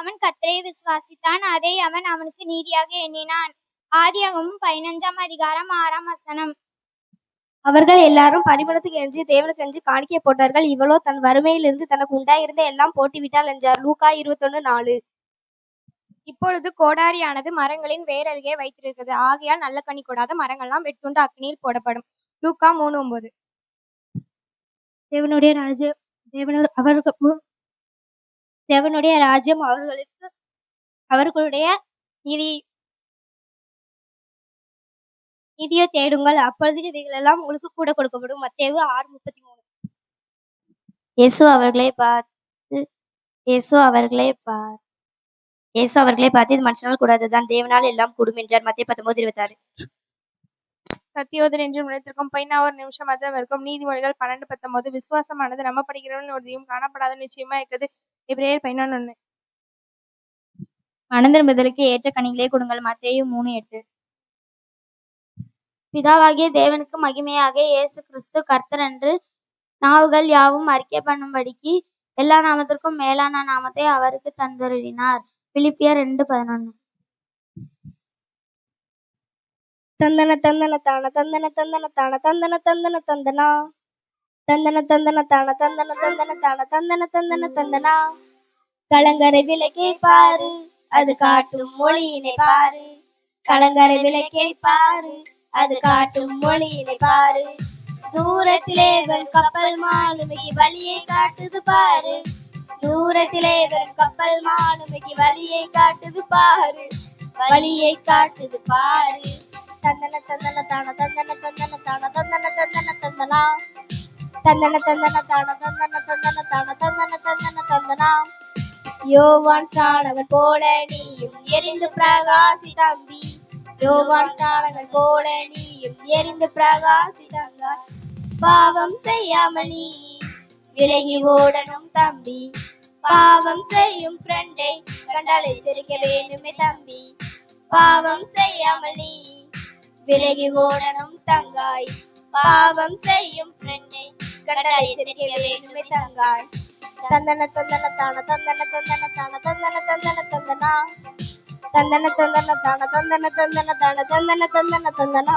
அவன் கர்த்தரை விசுவாசித்தான், அதை அவன் அவனுக்கு நீதியாக எண்ணினான். ஆதியாகமம் 15 அதிகாரம் 6 அவர்கள் எல்லாரும் பரிமளத்துக்கு என்று தேவனுக்கென்று காணிக்கை போட்டார்கள். இவளோ தன் வறுமையிலிருந்து தனக்கு உண்டாயிருந்த எல்லாம் போட்டுவிட்டாள் என்றார். லூக்கா 21:4. இப்பொழுது கோடாரியானது மரங்களின் வேரருகே வைத்திருக்கிறது. ஆகையால் நல்ல கனி கொடாத மரங்கள்லாம் வெட்டுண்டு அக்னியில் போடப்படும். லூக்கா 3:9. தேவனுடைய ராஜ்யம் அவர்களுக்கு அவர்களுடைய நிதியை தேடுங்கள், அப்பொழுது இவைகளெல்லாம் உங்களுக்கு கூட கொடுக்கப்படும். மத்தேயு 6:33. இயேசு அவர்களை பார்த்து இது மனுஷனால் கூடாதுதான், தேவனால் எல்லாம் கூடும் என்றார். மத்தேயு 19:26. சத்தியோதன் என்று நினைத்திருக்கும் பையனா ஒரு நிமிஷம் அதில் இருக்கும். நீதிமொழிகள் 12:19. விசுவாசமானது நம்பப்படுகிறவன் உறுதியும் காணப்படாத நிச்சயமா இருக்கிறது. எபிரேயர் 11:1. மனந்திரும்புதலுக்கு ஏற்ற கனிகளே கொடுங்கள். மத்தேயு 3:8. பிதாவாகிய தேவனுக்கு மகிமையாக இயேசு கிறிஸ்து கர்த்தர் என்று நாவுகள் யாவும் அறிக்கை பண்ணும்படிக்கு எல்லா நாமத்திற்கும் மேலான நாமத்தை அவருக்கு தந்தருளினார். பிலிப்பியர் 2:11. தந்தன தந்தன தான தந்தன தந்தன தான தந்தன தந்தன தந்தனா தந்தன தந்தன தான தந்தன தந்தன தான தந்தன தந்தன தந்தனா. கலங்கரை விளக்கை பாரு, அது காட்டும் மொழியினை பாரு. கலங்கரை விளக்கை பாரு, அது காட்டும் மொழியினை பாரு. தூரத்திலே வரும் கப்பல் மாலுமிக்கு வழியை காட்டுது பாரு. தூரத்திலே வரும் கப்பல் மாலுமிக்கு வழியை காட்டுது பாரு. வழியை காட்டுது பாரு. தந்தன தந்தன தான தந்தன தந்தன தான தந்தன தந்தன தந்தனா தந்தன தந்தன தான தந்தன தந்தன தான தந்தன தந்தன தந்தனா. யோவான் ஸ்நானகன் போல நீயும் எரிந்து பிரகாசி தம்பி. யோவான் ஸ்நானகன் போல நீயும் எரிந்து பிரகாசி தங்கா. பாவம் செய்யாமல் நீ விலகி ஓடணும் தம்பி. பாவம் செய்யும் ஃப்ரெண்டை கண்டால் எச்சரிக்க வேணுமே தம்பி. பாவம் செய்யாமல் நீ விலகி ஓடணும் தங்காய். பாவம் செய்யும் ஃப்ரெண்டை கண்டால் எச்சரிக்க வேணுமே தங்காய். தந்தன தந்தன தான தந்தன தந்தன தான தந்தன தந்தன தந்தனா தந்தன தந்தன தான தந்தன தந்தன தான தந்தன தந்தன தந்தனா.